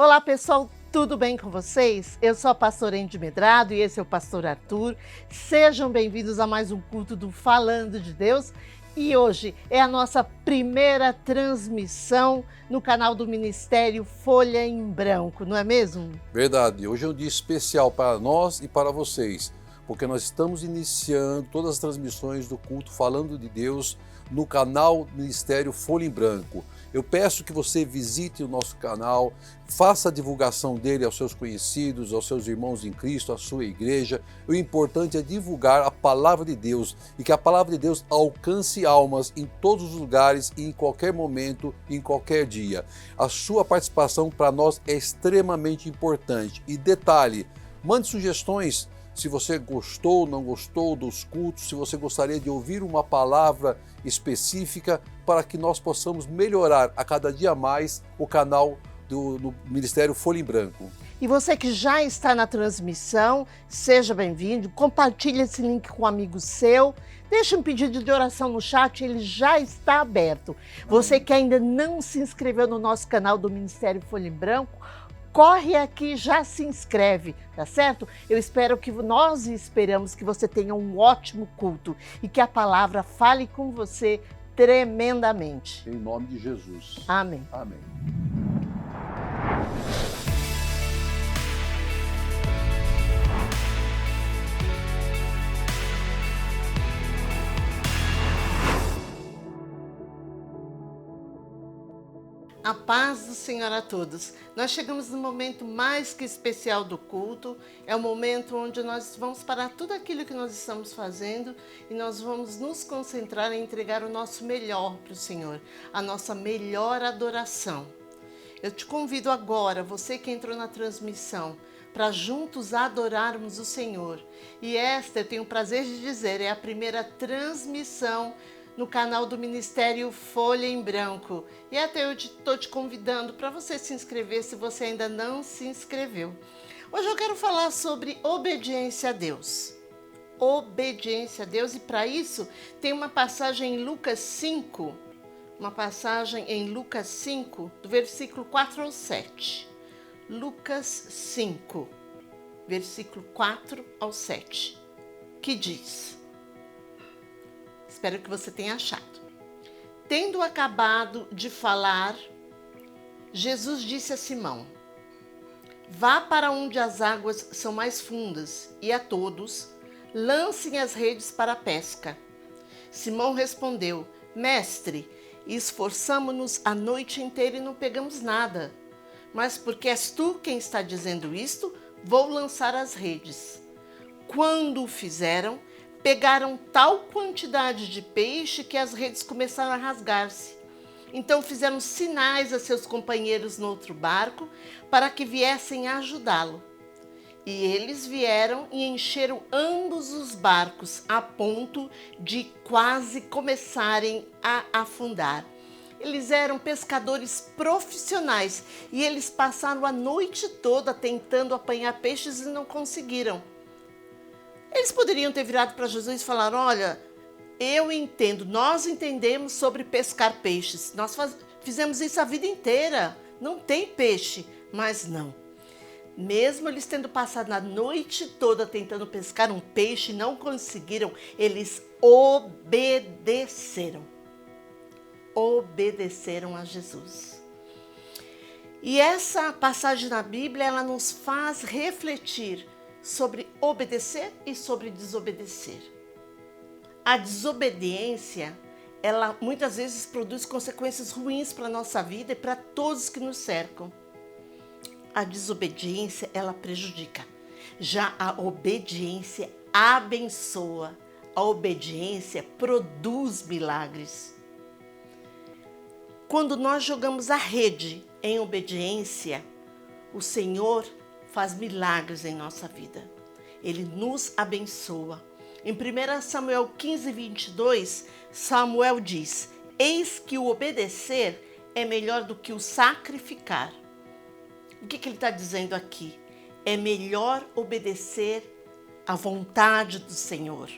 Olá pessoal, tudo bem com vocês? Eu sou a pastora Andy Medrado e esse é o pastor Arthur. Sejam bem-vindos a mais um culto do Falando de Deus. E hoje é a nossa primeira transmissão no canal do Ministério Folha em Branco, não é mesmo? Verdade, hoje é um dia especial para nós e para vocês, porque nós estamos iniciando todas as transmissões do culto Falando de Deus no canal Ministério Folha em Branco. Eu peço que você visite o nosso canal, faça a divulgação dele aos seus conhecidos, aos seus irmãos em Cristo, à sua igreja. O importante é divulgar a palavra de Deus e que a palavra de Deus alcance almas em todos os lugares e em qualquer momento, em qualquer dia. A sua participação para nós é extremamente importante. E detalhe, mande sugestões. Se você gostou ou não gostou dos cultos, se você gostaria de ouvir uma palavra específica para que nós possamos melhorar a cada dia mais o canal do Ministério Folha em Branco. E você que já está na transmissão, seja bem-vindo, compartilhe esse link com um amigo seu, deixe um pedido de oração no chat, ele já está aberto. Você que ainda não se inscreveu no nosso canal do Ministério Folha em Branco, corre aqui, já se inscreve, tá certo? Nós esperamos que você tenha um ótimo culto e que a palavra fale com você tremendamente. Em nome de Jesus. Amém. Amém. A paz do Senhor a todos. Nós chegamos no momento mais que especial do culto. É o momento onde nós vamos parar tudo aquilo que nós estamos fazendo e nós vamos nos concentrar em entregar o nosso melhor para o Senhor, a nossa melhor adoração. Eu te convido agora, você que entrou na transmissão, para juntos adorarmos o Senhor. E esta, eu tenho o prazer de dizer, é a primeira transmissão no canal do Ministério Folha em Branco. E até eu estou te convidando para você se inscrever se você ainda não se inscreveu. Hoje eu quero falar sobre obediência a Deus. Obediência a Deus, e para isso tem uma passagem em Lucas 5, do versículo 4 ao 7. Lucas 5, versículo 4 ao 7, que diz: espero que você tenha achado. Tendo acabado de falar, Jesus disse a Simão: vá para onde as águas são mais fundas e a todos lancem as redes para a pesca. Simão respondeu: mestre, esforçamo-nos a noite inteira e não pegamos nada. Mas porque és tu quem está dizendo isto, vou lançar as redes. Quando o fizeram, pegaram tal quantidade de peixe que as redes começaram a rasgar-se. Então fizeram sinais a seus companheiros no outro barco para que viessem ajudá-lo. E eles vieram e encheram ambos os barcos a ponto de quase começarem a afundar. Eles eram pescadores profissionais e eles passaram a noite toda tentando apanhar peixes e não conseguiram. Eles poderiam ter virado para Jesus e falar: olha, eu entendo, nós entendemos sobre pescar peixes, nós fizemos isso a vida inteira, não tem peixe. Mas não, mesmo eles tendo passado a noite toda tentando pescar um peixe e não conseguiram, eles obedeceram a Jesus. E essa passagem na Bíblia, ela nos faz refletir sobre obedecer e sobre desobedecer. A desobediência, ela muitas vezes produz consequências ruins para a nossa vida e para todos que nos cercam. A desobediência, ela prejudica. Já a obediência abençoa. A obediência produz milagres. Quando nós jogamos a rede em obediência, o Senhor faz milagres em nossa vida. Ele nos abençoa. Em 1 Samuel 15, 22, Samuel diz: eis que o obedecer é melhor do que o sacrificar. O que ele está dizendo aqui? É melhor obedecer à vontade do Senhor.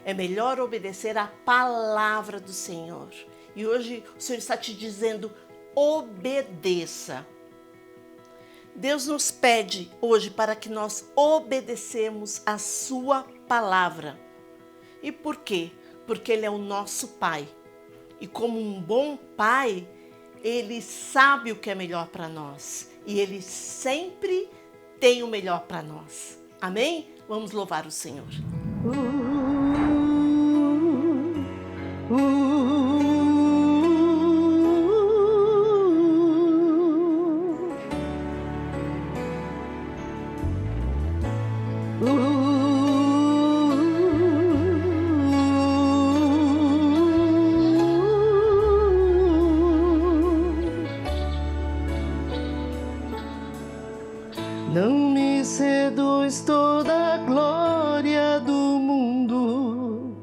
É melhor obedecer à palavra do Senhor. E hoje o Senhor está te dizendo: obedeça. Deus nos pede hoje para que nós obedecemos a sua palavra. E por quê? Porque Ele é o nosso Pai. E como um bom Pai, Ele sabe o que é melhor para nós. E Ele sempre tem o melhor para nós. Amém? Vamos louvar o Senhor. Não me seduz toda a glória do mundo,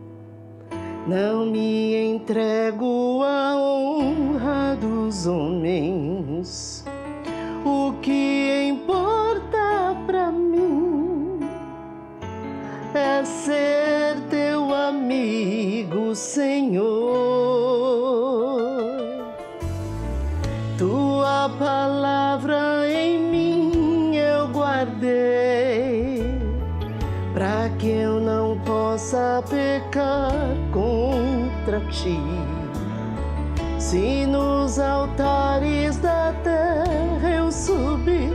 não me entrego à honra dos homens. O que importa pra mim é ser teu amigo, Senhor. Tua palavra em mim eu guardei, para que eu não possa pecar contra ti. Se nos altares da terra eu subir,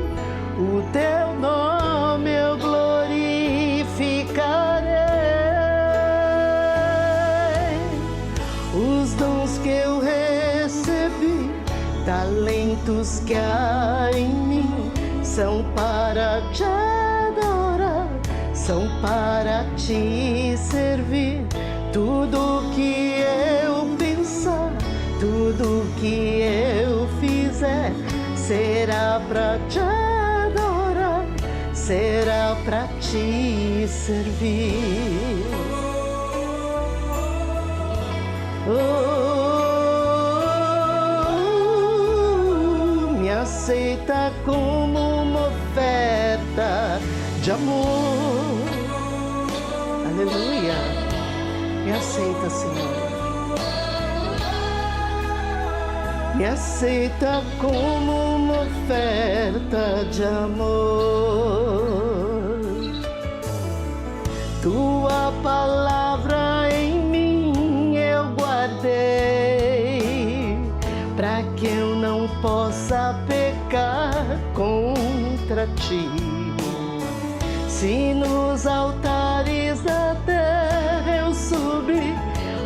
o teu nome eu glorificarei. Os dons que eu recebi, talentos que há em mim, são para te adorar, são para te servir. Tudo que eu pensar, tudo que eu fizer, será para te adorar, será para te servir. Me aceita como uma oferta de amor. Aleluia. Me aceita, Senhor. Me aceita como uma oferta de amor. Tua palavra em mim eu guardei, para que eu não possa pecar contra ti. Se nos altares da terra eu subir,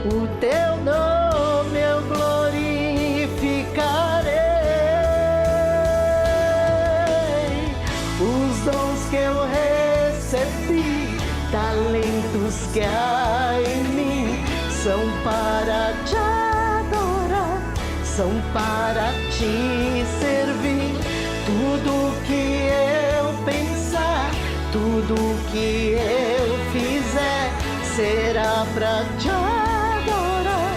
o teu nome eu glorificarei. Os dons que eu recebi, talentos que há em mim, são para te adorar, são para te servir. Tudo que eu pensar, tudo que eu fizer, será para te adorar,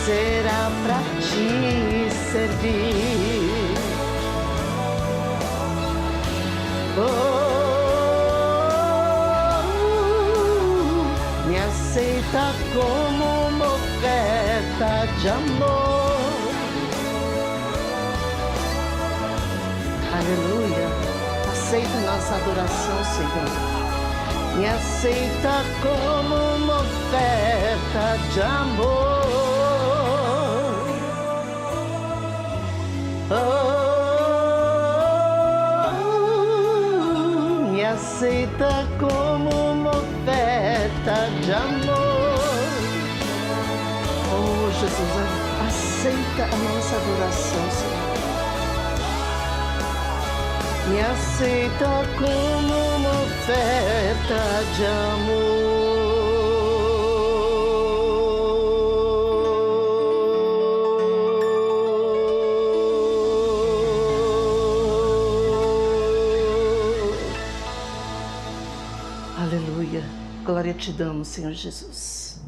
será para te servir. Me aceita como uma oferta de amor. Aleluia. Aceita nossa adoração, Senhor. Me aceita como uma oferta de amor. Me aceita como uma oferta de amor. Oh, Jesus, aceita a nossa adoração, Senhor. Me aceita como uma oferta de amor. Aleluia. Glória te damos, Senhor Jesus.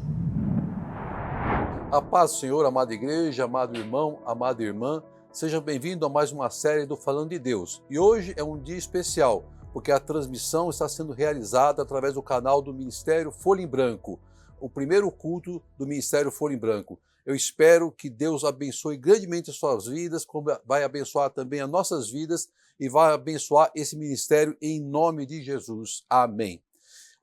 A paz do Senhor, amada igreja, amado irmão, amada irmã, seja bem-vindo a mais uma série do Falando de Deus. E hoje é um dia especial, porque a transmissão está sendo realizada através do canal do Ministério Folha em Branco, o primeiro culto do Ministério Folha em Branco. Eu espero que Deus abençoe grandemente as suas vidas, como vai abençoar também as nossas vidas, e vai abençoar esse ministério em nome de Jesus. Amém.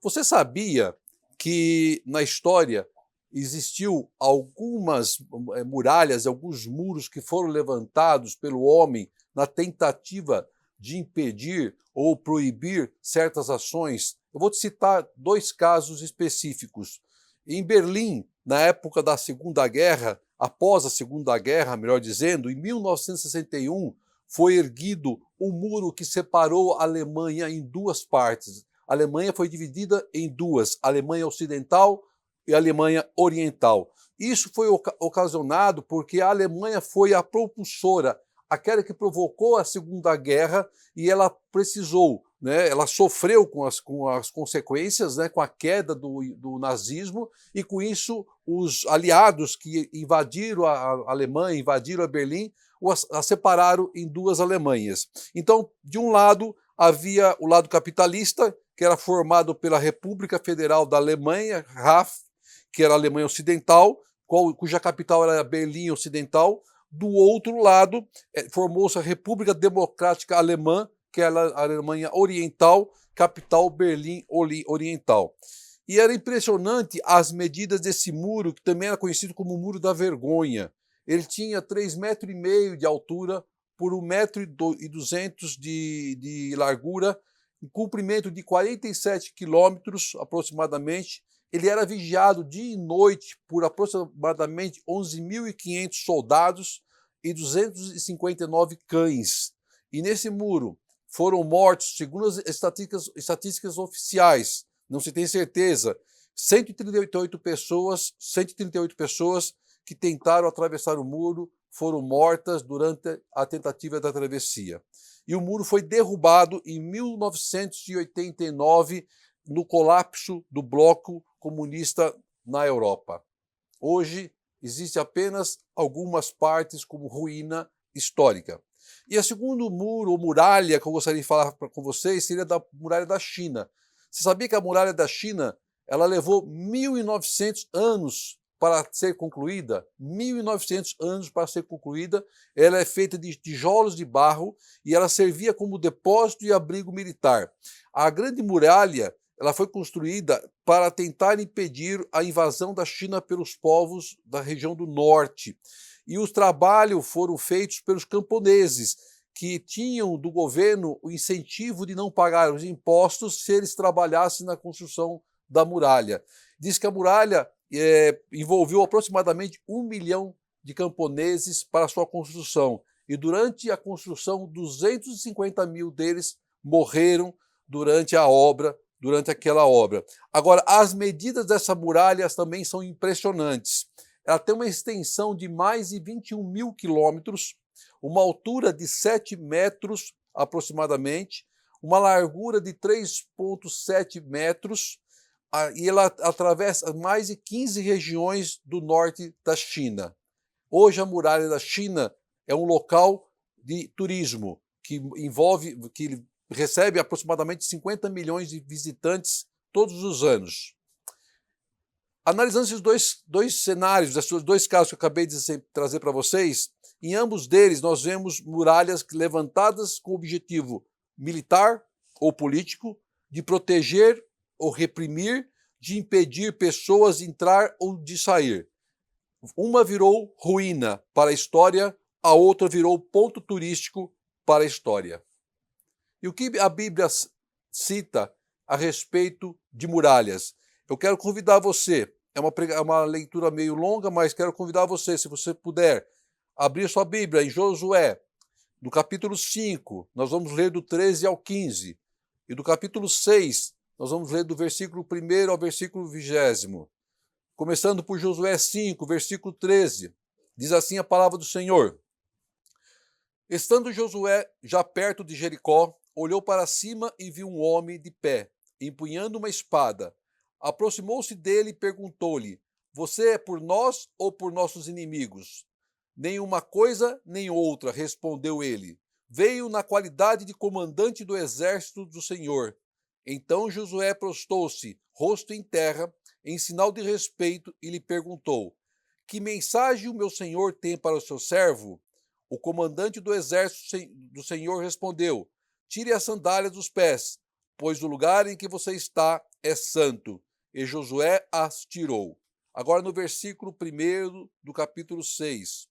Você sabia que na história existiu algumas muralhas, alguns muros que foram levantados pelo homem na tentativa de impedir ou proibir certas ações? Eu vou te citar 2 casos específicos. Em Berlim, na época da Segunda Guerra, após a Segunda Guerra, melhor dizendo, em 1961, foi erguido o muro que separou a Alemanha em 2 partes. A Alemanha foi dividida em 2, a Alemanha Ocidental e a Alemanha Oriental. Isso foi ocasionado porque a Alemanha foi a propulsora, aquela que provocou a Segunda Guerra, e ela precisou, né, ela sofreu com as consequências, né, com a queda do nazismo, e com isso os aliados que invadiram a Alemanha, invadiram a Berlim, a separaram em 2 Alemanhas. Então, de um lado, havia o lado capitalista, que era formado pela República Federal da Alemanha, RAF, que era a Alemanha Ocidental, cuja capital era Berlim Ocidental. Do outro lado, formou-se a República Democrática Alemã, que era a Alemanha Oriental, capital Berlim Oriental. E era impressionante as medidas desse muro, que também era conhecido como o Muro da Vergonha. Ele tinha 3,5 metros de altura por 1,2 metros de largura, um comprimento de 47 quilômetros aproximadamente. Ele era vigiado dia e noite por aproximadamente 11.500 soldados e 259 cães. E nesse muro foram mortos, segundo as estatísticas oficiais, não se tem certeza, 138 pessoas que tentaram atravessar o muro foram mortas durante a tentativa da travessia. E o muro foi derrubado em 1989 no colapso do bloco comunista na Europa. Hoje existe apenas algumas partes como ruína histórica. E a segundo muro ou muralha que eu gostaria de falar com vocês seria da muralha da China. Você sabia que a muralha da China ela levou 1.900 anos para ser concluída? 1.900 anos para ser concluída. Ela é feita de tijolos de barro e ela servia como depósito e abrigo militar. A Grande Muralha ela foi construída para tentar impedir a invasão da China pelos povos da região do norte. E os trabalhos foram feitos pelos camponeses, que tinham do governo o incentivo de não pagar os impostos se eles trabalhassem na construção da muralha. Diz que a muralha envolveu aproximadamente 1 milhão de camponeses para sua construção. E durante a construção, 250 mil deles morreram durante aquela obra. Agora, as medidas dessa muralha também são impressionantes. Ela tem uma extensão de mais de 21.000 quilômetros, uma altura de 7 metros aproximadamente, uma largura de 3,7 metros, e ela atravessa mais de 15 regiões do norte da China. Hoje a muralha da China é um local de turismo que recebe aproximadamente 50 milhões de visitantes todos os anos. Analisando esses dois cenários, esses 2 casos que eu acabei de trazer para vocês, em ambos deles nós vemos muralhas levantadas com o objetivo militar ou político de proteger ou reprimir, de impedir pessoas de entrar ou de sair. Uma virou ruína para a história, a outra virou ponto turístico para a história. E o que a Bíblia cita a respeito de muralhas? Eu quero convidar você, é uma leitura meio longa, mas quero convidar você, se você puder, abrir sua Bíblia em Josué, no capítulo 5, nós vamos ler do 13 ao 15, e do capítulo 6, nós vamos ler do versículo 1 ao versículo 20. Começando por Josué 5, versículo 13, diz assim a palavra do Senhor. Estando Josué já perto de Jericó, olhou para cima e viu um homem de pé, empunhando uma espada. Aproximou-se dele e perguntou-lhe: Você é por nós ou por nossos inimigos? Nenhuma coisa nem outra, respondeu ele. Veio na qualidade de comandante do exército do Senhor. Então Josué prostou-se, rosto em terra, em sinal de respeito, e lhe perguntou: Que mensagem o meu senhor tem para o seu servo? O comandante do exército do Senhor respondeu: tire as sandálias dos pés, pois o lugar em que você está é santo. E Josué as tirou. Agora no versículo 1 do capítulo 6.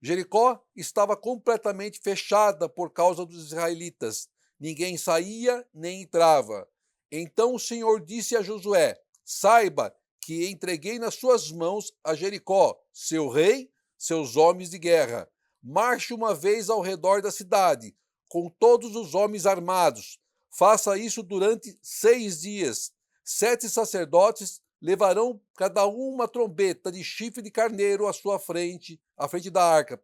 Jericó estava completamente fechada por causa dos israelitas. Ninguém saía nem entrava. Então o Senhor disse a Josué: saiba que entreguei nas suas mãos a Jericó, seu rei, seus homens de guerra. Marche uma vez ao redor da cidade, com todos os homens armados. Faça isso durante 6 dias. 7 sacerdotes levarão cada um uma trombeta de chifre de carneiro à frente da arca.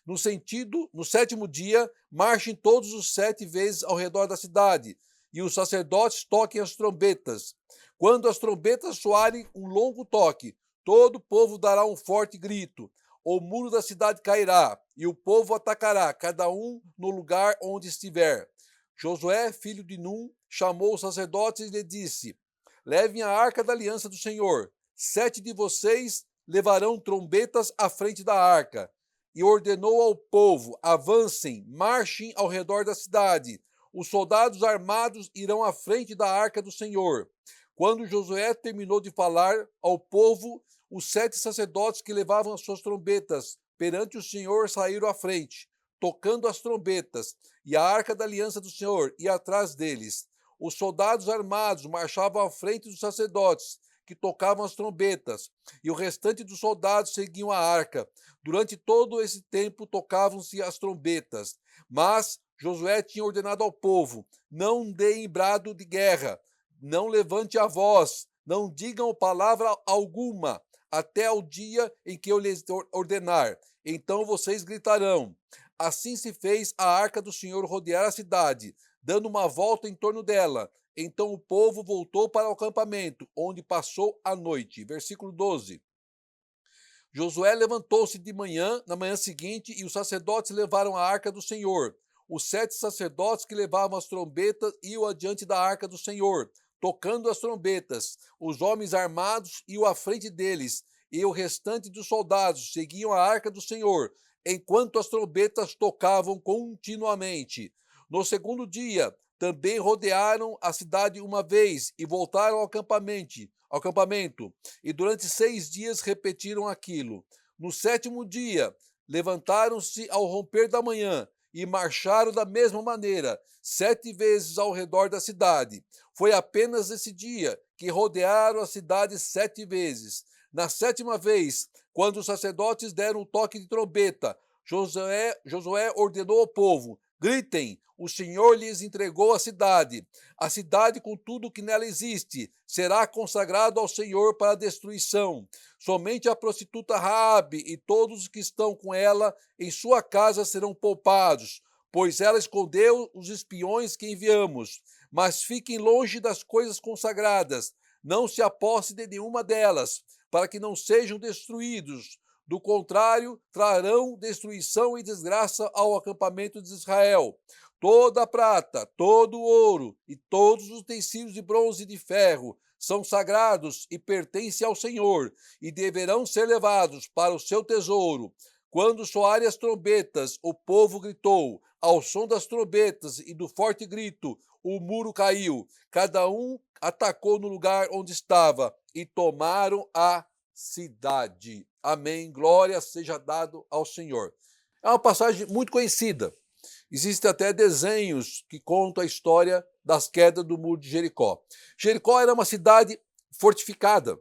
No 7º dia, marchem todos os 7 vezes ao redor da cidade, e os sacerdotes toquem as trombetas. Quando as trombetas soarem um longo toque, todo o povo dará um forte grito. O muro da cidade cairá, e o povo atacará, cada um no lugar onde estiver. Josué, filho de Num, chamou os sacerdotes e lhe disse: levem a arca da aliança do Senhor. 7 de vocês levarão trombetas à frente da arca. E ordenou ao povo: avancem, marchem ao redor da cidade. Os soldados armados irão à frente da arca do Senhor. Quando Josué terminou de falar ao povo, os 7 sacerdotes que levavam as suas trombetas perante o Senhor saíram à frente, tocando as trombetas, e a arca da aliança do Senhor ia atrás deles. Os soldados armados marchavam à frente dos sacerdotes, que tocavam as trombetas, e o restante dos soldados seguiam a arca. Durante todo esse tempo tocavam-se as trombetas. Mas Josué tinha ordenado ao povo: não deem brado de guerra, não levante a voz, não digam palavra alguma, até o dia em que eu lhes ordenar. Então vocês gritarão. Assim se fez a arca do Senhor rodear a cidade, dando uma volta em torno dela. Então o povo voltou para o acampamento, onde passou a noite. Versículo 12. Josué levantou-se na manhã seguinte, e os sacerdotes levaram a arca do Senhor. Os 7 sacerdotes que levavam as trombetas iam adiante da arca do Senhor, tocando as trombetas. Os homens armados iam à frente deles, e o restante dos soldados seguiam a arca do Senhor, enquanto as trombetas tocavam continuamente. No 2º dia, também rodearam a cidade uma vez e voltaram ao acampamento, e durante 6 dias repetiram aquilo. No 7º dia, levantaram-se ao romper da manhã e marcharam da mesma maneira, 7 vezes ao redor da cidade. Foi apenas esse dia que rodearam a cidade 7 vezes. Na 7ª vez, quando os sacerdotes deram o toque de trombeta, Josué ordenou ao povo: gritem, o Senhor lhes entregou a cidade. A cidade, com tudo que nela existe, será consagrado ao Senhor para destruição. Somente a prostituta Raabe e todos os que estão com ela em sua casa serão poupados, pois ela escondeu os espiões que enviamos. Mas fiquem longe das coisas consagradas, não se apossem de nenhuma delas, para que não sejam destruídos. Do contrário, trarão destruição e desgraça ao acampamento de Israel. Toda a prata, todo o ouro e todos os utensílios de bronze e de ferro são sagrados e pertencem ao Senhor, e deverão ser levados para o seu tesouro. Quando soarem as trombetas, o povo gritou. Ao som das trombetas e do forte grito, o muro caiu. Cada um atacou no lugar onde estava e tomaram a cidade. Amém. Glória seja dado ao Senhor. É uma passagem muito conhecida. Existem até desenhos que contam a história das quedas do muro de Jericó. Jericó era uma cidade fortificada,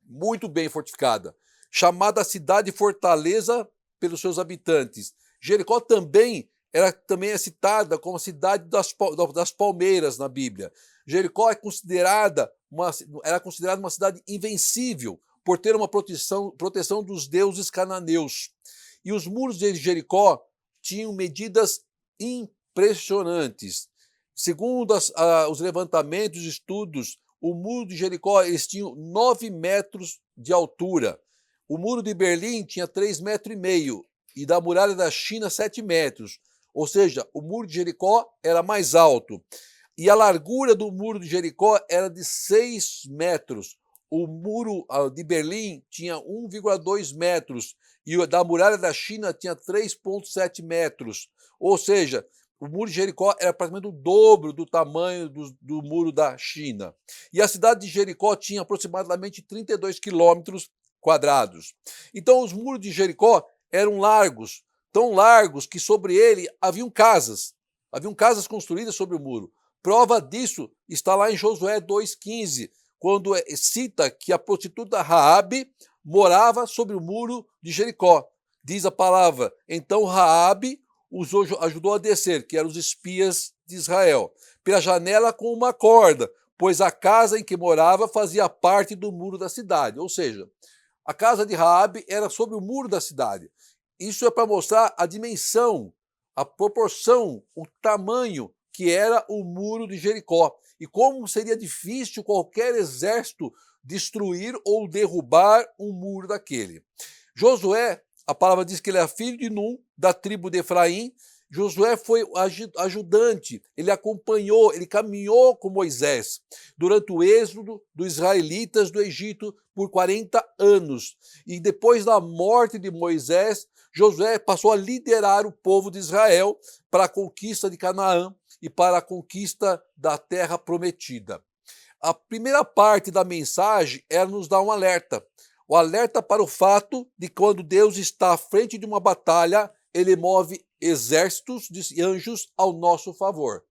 muito bem fortificada, chamada cidade fortaleza pelos seus habitantes. Jericó também é citada como a cidade das palmeiras na Bíblia. Jericó era considerada uma cidade invencível por ter uma proteção dos deuses cananeus. E os muros de Jericó tinham medidas impressionantes. Segundo os levantamentos e estudos, o muro de Jericó tinha 9 metros de altura. O muro de Berlim tinha 3,5 metros e da muralha da China 7 metros. Ou seja, o muro de Jericó era mais alto. E a largura do muro de Jericó era de 6 metros. O muro de Berlim tinha 1,2 metros e o da muralha da China tinha 3,7 metros. Ou seja, o muro de Jericó era praticamente o dobro do tamanho do muro da China. E a cidade de Jericó tinha aproximadamente 32 quilômetros quadrados. Então, os muros de Jericó eram largos, tão largos que sobre ele haviam casas. Haviam casas construídas sobre o muro. Prova disso está lá em Josué 2,15, quando cita que a prostituta Raabe morava sobre o muro de Jericó. Diz a palavra, então Raabe os ajudou a descer, que eram os espias de Israel, pela janela com uma corda, pois a casa em que morava fazia parte do muro da cidade. Ou seja, a casa de Raabe era sobre o muro da cidade. Isso é para mostrar a dimensão, a proporção, o tamanho que era o muro de Jericó. E como seria difícil qualquer exército destruir ou derrubar um muro daquele. Josué, a palavra diz que ele é filho de Num, da tribo de Efraim. Josué foi ajudante, ele acompanhou, ele caminhou com Moisés durante o êxodo dos israelitas do Egito por 40 anos. E depois da morte de Moisés, Josué passou a liderar o povo de Israel para a conquista de Canaã e para a conquista da terra prometida. A primeira parte da mensagem era nos dar um alerta. O alerta para o fato de que quando Deus está à frente de uma batalha, ele move exércitos de anjos ao nosso favor.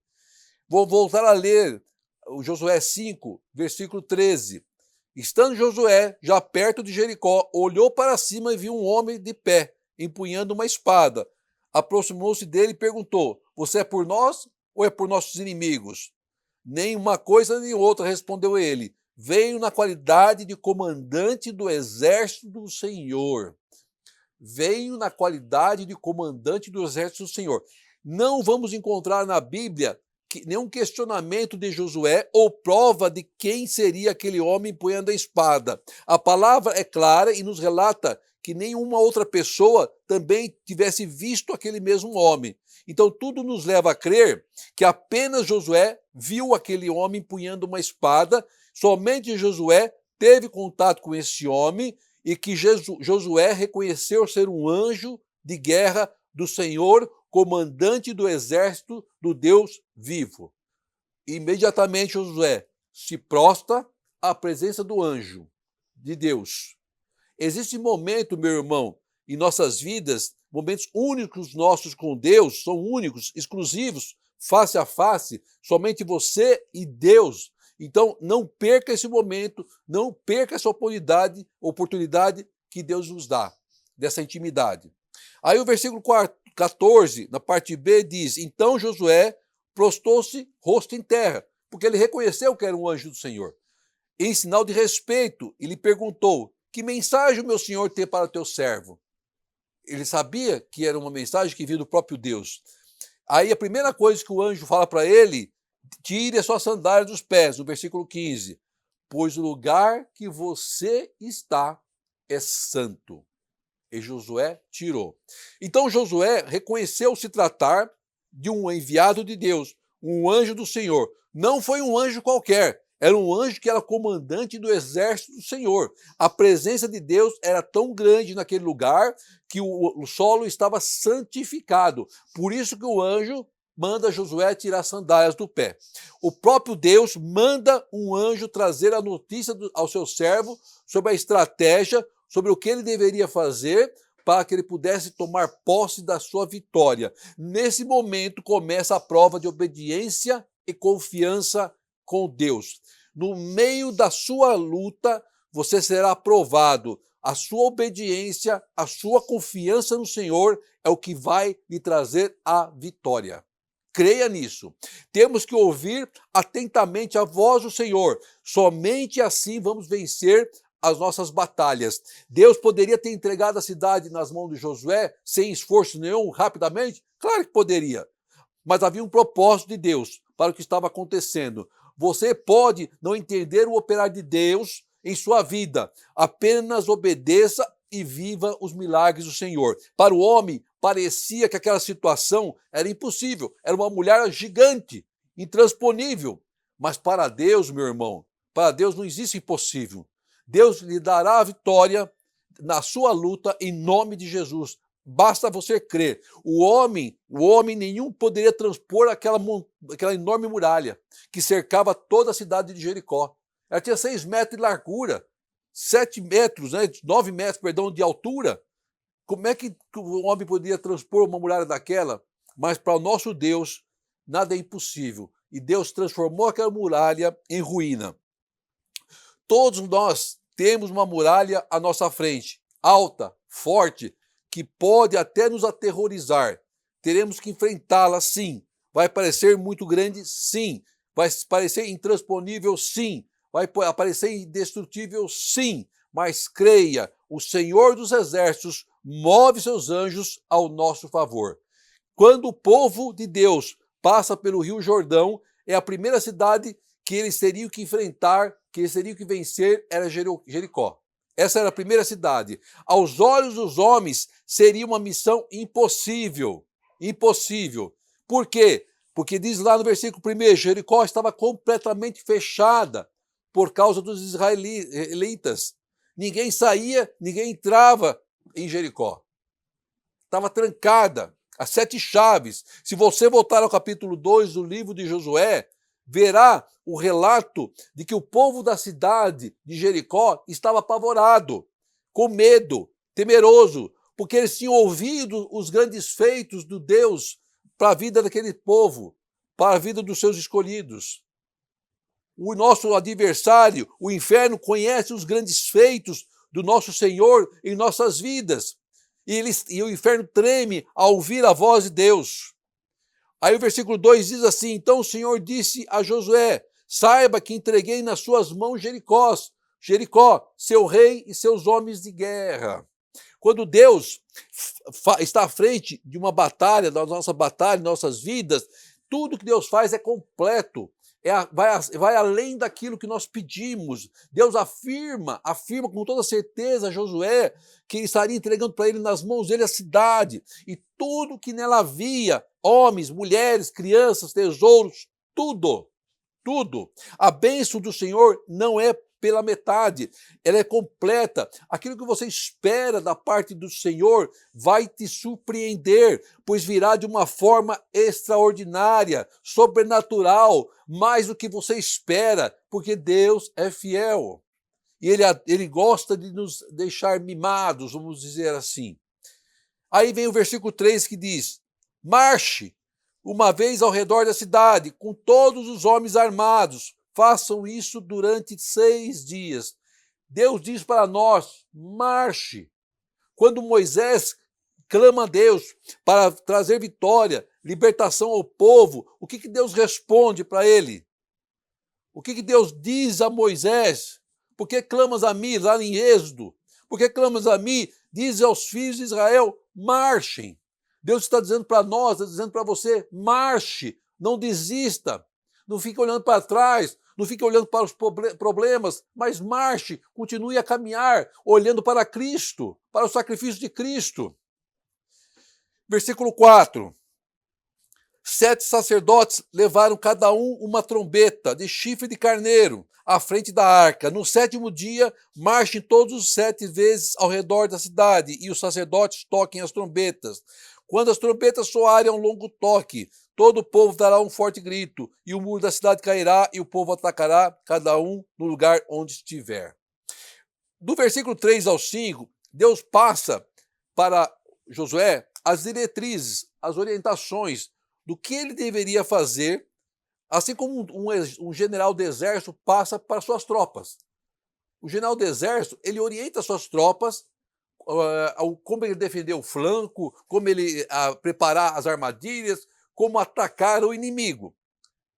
Vou voltar a ler o Josué 5, versículo 13. Estando Josué já perto de Jericó, olhou para cima e viu um homem de pé, empunhando uma espada. Aproximou-se dele e perguntou, você é por nós ou é por nossos inimigos? Nem uma coisa nem outra, respondeu ele. Venho na qualidade de comandante do exército do Senhor. Venho na qualidade de comandante do exército do Senhor. Não vamos encontrar na Bíblia nenhum questionamento de Josué ou prova de quem seria aquele homem empunhando a espada. A palavra é clara e nos relata que nenhuma outra pessoa também tivesse visto aquele mesmo homem. Então tudo nos leva a crer que apenas Josué viu aquele homem empunhando uma espada, somente Josué teve contato com esse homem e que Josué reconheceu ser um anjo de guerra do Senhor, comandante do exército do Deus vivo. Imediatamente Josué se prostra à presença do anjo de Deus. Existe momento, meu irmão, em nossas vidas, momentos únicos nossos com Deus, são únicos, exclusivos, face a face, somente você e Deus. Então, não perca esse momento, não perca essa oportunidade que Deus nos dá, dessa intimidade. Aí o versículo 14, na parte B, diz, então Josué prostou-se rosto em terra, porque ele reconheceu que era um anjo do Senhor. Em sinal de respeito, ele perguntou, que mensagem o meu senhor tem para o teu servo? Ele sabia que era uma mensagem que vinha do próprio Deus. Aí a primeira coisa que o anjo fala para ele, tire as suas sandálias dos pés, no versículo 15, pois o lugar que você está é santo. E Josué tirou. Então Josué reconheceu se tratar de um enviado de Deus, um anjo do Senhor. Não foi um anjo qualquer, era um anjo que era comandante do exército do Senhor. A presença de Deus era tão grande naquele lugar que o solo estava santificado. Por isso que o anjo manda Josué tirar as sandálias do pé. O próprio Deus manda um anjo trazer a notícia ao seu servo sobre a estratégia, sobre o que ele deveria fazer para que ele pudesse tomar posse da sua vitória. Nesse momento começa a prova de obediência e confiança com Deus. No meio da sua luta, você será provado. A sua obediência, a sua confiança no Senhor é o que vai lhe trazer a vitória. Creia nisso. Temos que ouvir atentamente a voz do Senhor. Somente assim vamos vencer as nossas batalhas. Deus poderia ter entregado a cidade nas mãos de Josué sem esforço nenhum, rapidamente? Claro que poderia. Mas havia um propósito de Deus para o que estava acontecendo. Você pode não entender o operar de Deus em sua vida. Apenas obedeça e viva os milagres do Senhor. Para o homem, parecia que aquela situação era impossível. Era uma mulher gigante, intransponível. Mas para Deus, meu irmão, para Deus não existe impossível. Deus lhe dará a vitória, na sua luta em nome de Jesus. Basta você crer. O homem nenhum poderia transpor aquela enorme muralha que cercava toda a cidade de Jericó. Ela tinha 6 metros de largura, 7 metros, 9 metros, perdão, de altura. Como é que o homem poderia transpor uma muralha daquela? Mas para o nosso Deus, nada é impossível. E Deus transformou aquela muralha em ruína. Todos nós temos uma muralha à nossa frente, alta, forte, que pode até nos aterrorizar. Teremos que enfrentá-la, sim. Vai parecer muito grande, sim. Vai parecer intransponível, sim. Vai parecer indestrutível, sim. Mas creia, o Senhor dos Exércitos move seus anjos ao nosso favor. Quando o povo de Deus passa pelo Rio Jordão, é a primeira cidade que eles teriam que enfrentar, que eles teriam que vencer, era Jericó. Essa era a primeira cidade. Aos olhos dos homens, seria uma missão impossível. Impossível. Por quê? Porque diz lá no versículo 1, Jericó estava completamente fechada por causa dos israelitas. Ninguém saía, ninguém entrava em Jericó. Estava trancada, as 7 chaves. Se você voltar ao capítulo 2 do livro de Josué, verá o relato de que o povo da cidade de Jericó estava apavorado, com medo, temeroso, porque eles tinham ouvido os grandes feitos do Deus para a vida daquele povo, para a vida dos seus escolhidos. O nosso adversário, o inferno, conhece os grandes feitos do nosso Senhor em nossas vidas. E o inferno treme ao ouvir a voz de Deus. Aí o versículo 2 diz assim: então o Senhor disse a Josué, saiba que entreguei nas suas mãos Jericó, seu rei e seus homens de guerra. Quando Deus está à frente de uma batalha, da nossa batalha, em nossas vidas, tudo que Deus faz é completo. Vai além daquilo que nós pedimos. Deus afirma com toda certeza a Josué que ele estaria entregando para ele nas mãos dele a cidade e tudo que nela havia, homens, mulheres, crianças, tesouros, tudo. A bênção do Senhor não é pela metade, ela é completa. Aquilo que você espera da parte do Senhor vai te surpreender, pois virá de uma forma extraordinária, sobrenatural, mais do que você espera, porque Deus é fiel. E ele gosta de nos deixar mimados, vamos dizer assim. Aí vem o versículo 3 que diz, marche uma vez ao redor da cidade, com todos os homens armados, façam isso durante 6 dias. Deus diz para nós, marche. Quando Moisés clama a Deus para trazer vitória, libertação ao povo, o que Deus responde para ele? O que Deus diz a Moisés? Por que clamas a mim, lá em Êxodo? Por que clamas a mim? Diz aos filhos de Israel, marchem. Deus está dizendo para nós, está dizendo para você, marche, não desista, não fique olhando para trás, não fique olhando para os problemas, mas marche, continue a caminhar, olhando para Cristo, para o sacrifício de Cristo. Versículo 4. 7 sacerdotes levaram cada um uma trombeta de chifre de carneiro à frente da arca. No 7º dia, marchem todos os 7 vezes ao redor da cidade e os sacerdotes toquem as trombetas. Quando as trombetas soarem a um longo toque, todo o povo dará um forte grito, e o muro da cidade cairá, e o povo atacará, cada um no lugar onde estiver. Do versículo 3 ao 5, Deus passa para Josué as diretrizes, as orientações do que ele deveria fazer, assim como um general do exército passa para suas tropas. O general do exército, ele orienta suas tropas, como ele defender o flanco, como ele preparar as armadilhas, como atacar o inimigo.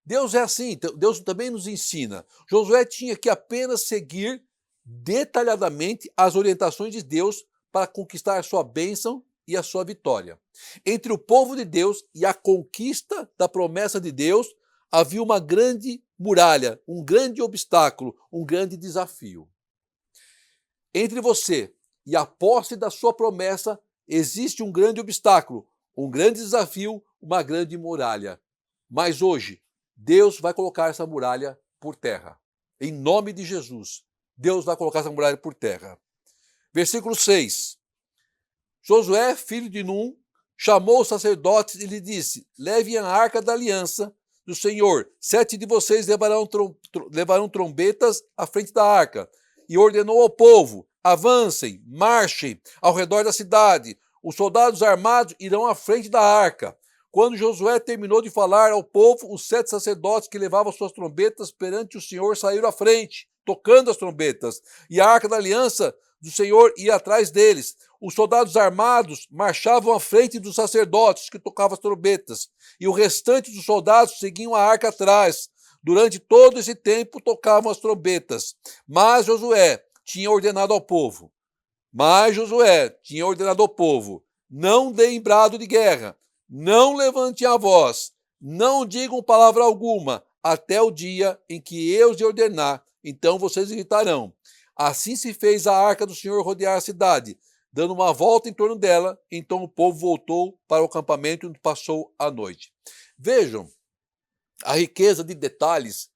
Deus é assim, Deus também nos ensina. Josué tinha que apenas seguir detalhadamente as orientações de Deus para conquistar a sua bênção e a sua vitória. Entre o povo de Deus e a conquista da promessa de Deus, havia uma grande muralha, um grande obstáculo, um grande desafio. Entre você e a posse da sua promessa, existe um grande obstáculo, um grande desafio, uma grande muralha. Mas hoje, Deus vai colocar essa muralha por terra. Em nome de Jesus, Deus vai colocar essa muralha por terra. Versículo 6. Josué, filho de Num, chamou os sacerdotes e lhe disse: levem a arca da aliança do Senhor. 7 de vocês levarão trombetas à frente da arca. E ordenou ao povo: avancem, marchem ao redor da cidade. Os soldados armados irão à frente da arca. Quando Josué terminou de falar ao povo, os 7 sacerdotes que levavam suas trombetas perante o Senhor saíram à frente, tocando as trombetas. E a arca da aliança do Senhor ia atrás deles. Os soldados armados marchavam à frente dos sacerdotes que tocavam as trombetas. E o restante dos soldados seguiam a arca atrás. Durante todo esse tempo tocavam as trombetas. Mas Josué tinha ordenado ao povo: não deem brado de guerra, não levantem a voz, não digam palavra alguma, até o dia em que eu os ordenar, então vocês gritarão. Assim se fez a arca do Senhor rodear a cidade, dando uma volta em torno dela. Então o povo voltou para o acampamento onde passou a noite. Vejam a riqueza de detalhes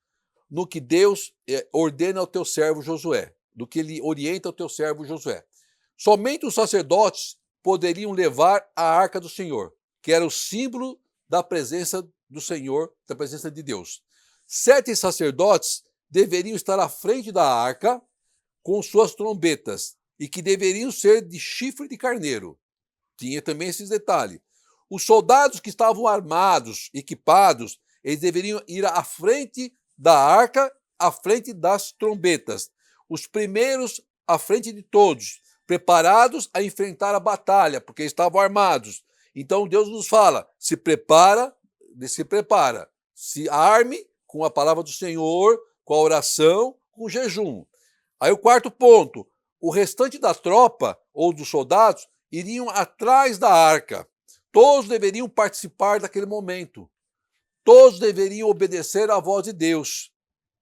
no que Deus ordena ao teu servo Josué, do que ele orienta ao teu servo Josué. Somente os sacerdotes poderiam levar a arca do Senhor, que era o símbolo da presença do Senhor, da presença de Deus. 7 sacerdotes deveriam estar à frente da arca com suas trombetas, e que deveriam ser de chifre de carneiro. Tinha também esses detalhes. Os soldados que estavam armados, equipados, eles deveriam ir à frente da arca, à frente das trombetas. Os primeiros à frente de todos, preparados a enfrentar a batalha, porque estavam armados. Então Deus nos fala: se prepara, se arme com a palavra do Senhor, com a oração, com o jejum. Aí o quarto ponto: o restante da tropa ou dos soldados iriam atrás da arca. Todos deveriam participar daquele momento. Todos deveriam obedecer à voz de Deus.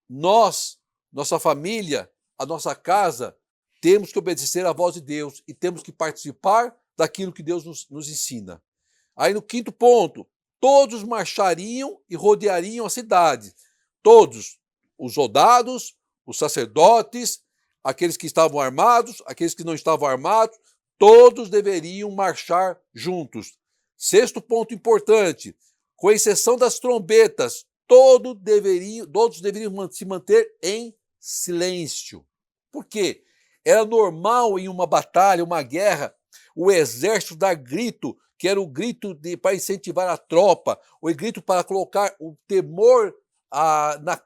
Nós, nossa família, a nossa casa, temos que obedecer à voz de Deus e temos que participar daquilo que Deus nos ensina. Aí no quinto ponto: todos marchariam e rodeariam a cidade. Todos, os soldados, os sacerdotes, aqueles que estavam armados, aqueles que não estavam armados, todos deveriam marchar juntos. Sexto ponto importante: com exceção das trombetas, todos deveriam se manter em silêncio. Por quê? Era normal em uma batalha, uma guerra, o exército dar grito, que era o grito para incentivar a tropa, o grito para colocar o temor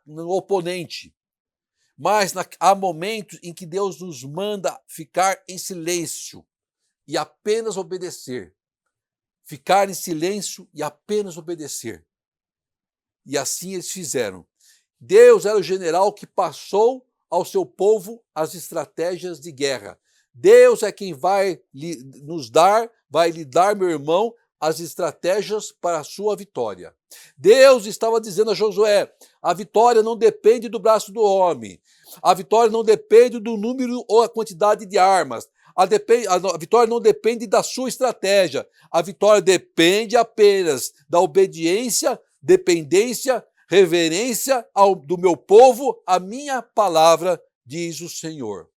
no oponente. Mas há momentos em que Deus nos manda ficar em silêncio e apenas obedecer. Ficar em silêncio e apenas obedecer. E assim eles fizeram. Deus era o general que passou ao seu povo as estratégias de guerra. Deus é quem vai lhe dar, meu irmão, as estratégias para a sua vitória. Deus estava dizendo a Josué: a vitória não depende do braço do homem. A vitória não depende do número ou a quantidade de armas. A vitória não depende da sua estratégia. A vitória depende apenas da obediência, dependência, reverência do meu povo, a minha palavra, diz o Senhor.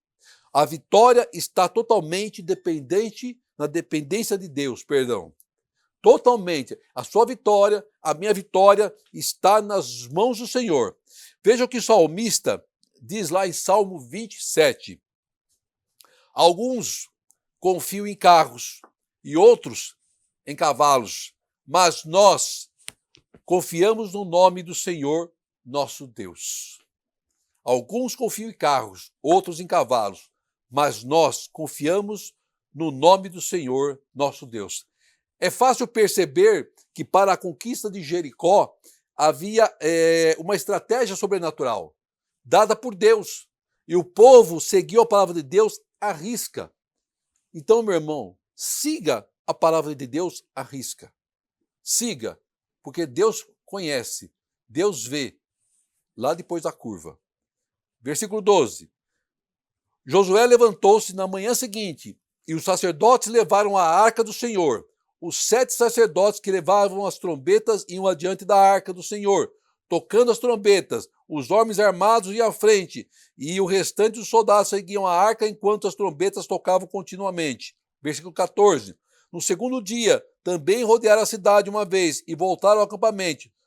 A vitória está totalmente na dependência de Deus, Totalmente. A sua vitória, a minha vitória está nas mãos do Senhor. Veja o que o salmista diz lá em Salmo 27. Alguns confiam em carros e outros em cavalos, mas nós confiamos no nome do Senhor, nosso Deus. Alguns confiam em carros, outros em cavalos, mas nós confiamos no nome do Senhor, nosso Deus. É fácil perceber que para a conquista de Jericó havia uma estratégia sobrenatural dada por Deus. E o povo seguiu a palavra de Deus à risca. Então, meu irmão, siga a palavra de Deus à risca. Siga, porque Deus conhece, Deus vê lá depois da curva. Versículo 12. Josué levantou-se na manhã seguinte e os sacerdotes levaram a arca do Senhor. Os 7 sacerdotes que levavam as trombetas iam adiante da arca do Senhor, tocando as trombetas. os homens armados iam à frente, e o restante dos soldados seguiam a arca enquanto as trombetas tocavam continuamente. Versículo 14. No segundo dia, também rodearam a cidade uma vez e voltaram ao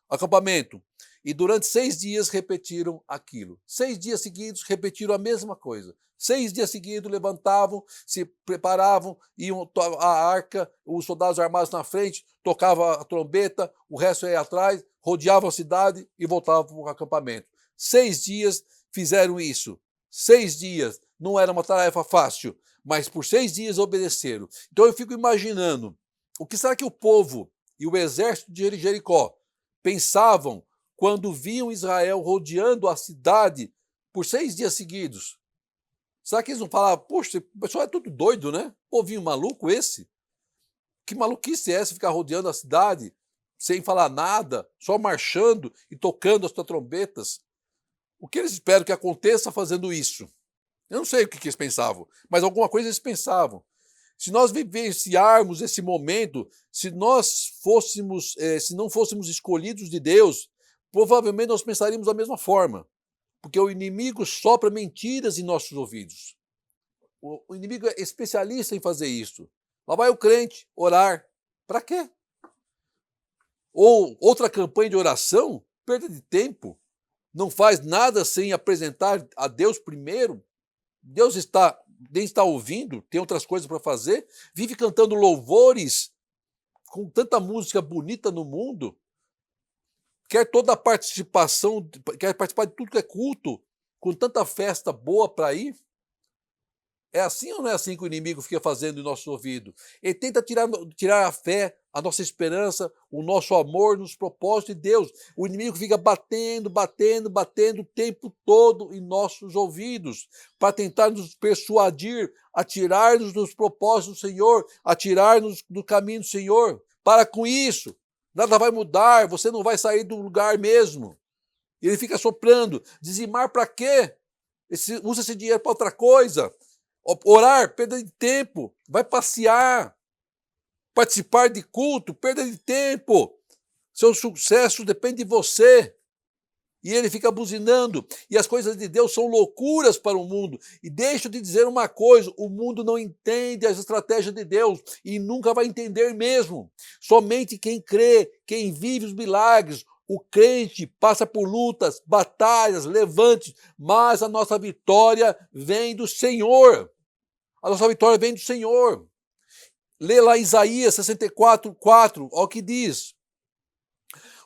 acampamento. E durante 6 dias repetiram aquilo. 6 dias seguidos repetiram a mesma coisa. 6 dias seguidos levantavam, se preparavam, iam à arca, os soldados armados na frente, tocavam a trombeta, o resto ia atrás, rodeavam a cidade e voltavam para o acampamento. 6 dias fizeram isso. 6 dias. Não era uma tarefa fácil, mas por 6 dias obedeceram. Então eu fico imaginando, o que será que o povo e o exército de Jericó pensavam quando viam Israel rodeando a cidade por 6 dias seguidos? Será que eles não falavam, poxa, o pessoal é tudo doido, né? Povinho maluco esse? Que maluquice é essa, ficar rodeando a cidade sem falar nada, só marchando e tocando as suas trombetas? O que eles esperam que aconteça fazendo isso? Eu não sei o que eles pensavam, mas alguma coisa eles pensavam. Se nós vivenciarmos esse momento, se não fôssemos escolhidos de Deus, provavelmente nós pensaríamos da mesma forma. Porque o inimigo sopra mentiras em nossos ouvidos. O inimigo é especialista em fazer isso. Lá vai o crente orar. Para quê? Ou outra campanha de oração, perda de tempo. Não faz nada sem apresentar a Deus primeiro. Deus nem está ouvindo, tem outras coisas para fazer. Vive cantando louvores com tanta música bonita no mundo. Quer toda a participação, quer participar de tudo que é culto, com tanta festa boa para ir? É assim ou não é assim que o inimigo fica fazendo em nosso ouvido? Ele tenta tirar a fé, a nossa esperança, o nosso amor nos propósitos de Deus. O inimigo fica batendo o tempo todo em nossos ouvidos, para tentar nos persuadir a tirar-nos dos propósitos do Senhor, a tirar-nos do caminho do Senhor. Para com isso! Nada vai mudar, você não vai sair do lugar mesmo. Ele fica soprando. Dizimar para quê? Usa esse dinheiro para outra coisa. Orar, perda de tempo. Vai passear. Participar de culto, perda de tempo. Seu sucesso depende de você. E ele fica buzinando. E as coisas de Deus são loucuras para o mundo. E deixa eu te dizer uma coisa, o mundo não entende as estratégias de Deus e nunca vai entender mesmo. Somente quem crê, quem vive os milagres, o crente passa por lutas, batalhas, levantes, mas a nossa vitória vem do Senhor. A nossa vitória vem do Senhor. Lê lá Isaías 64:4, olha o que diz.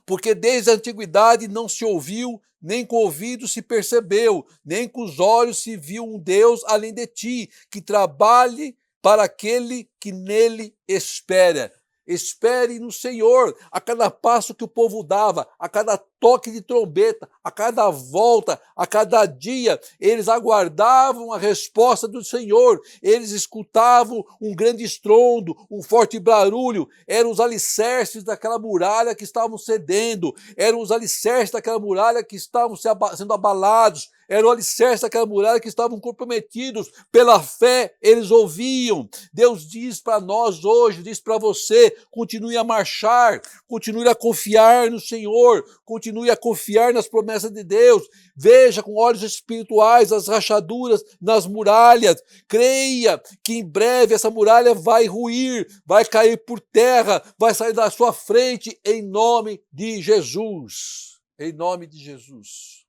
Porque desde a antiguidade não se ouviu, nem com o ouvido se percebeu, nem com os olhos se viu um Deus além de ti, que trabalhe para aquele que nele espera. Espere no Senhor. A cada passo que o povo dava, a cada toque de trombeta, a cada volta, a cada dia, eles aguardavam a resposta do Senhor. Eles escutavam um grande estrondo, um forte barulho. Eram os alicerces daquela muralha que estavam cedendo. Eram os alicerces daquela muralha que estavam sendo abalados. Era o alicerce daquela muralha que estavam comprometidos. Pela fé, eles ouviam. Deus diz para nós hoje, diz para você, continue a marchar, continue a confiar no Senhor, continue a confiar nas promessas de Deus. Veja com olhos espirituais as rachaduras nas muralhas. Creia que em breve essa muralha vai ruir, vai cair por terra, vai sair da sua frente em nome de Jesus. Em nome de Jesus.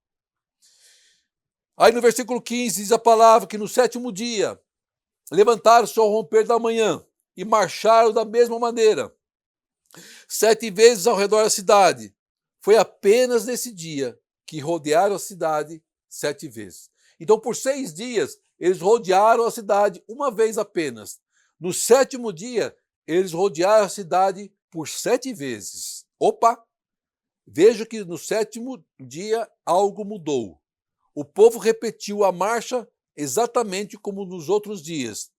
Aí no versículo 15 diz a palavra que no 7º dia levantaram-se ao romper da manhã e marcharam da mesma maneira, 7 vezes ao redor da cidade. Foi apenas nesse dia que rodearam a cidade 7 vezes. Então por 6 dias eles rodearam a cidade uma vez apenas. No 7º dia eles rodearam a cidade por 7 vezes. Opa! Veja que no 7º dia algo mudou. O povo repetiu a marcha exatamente como nos outros dias.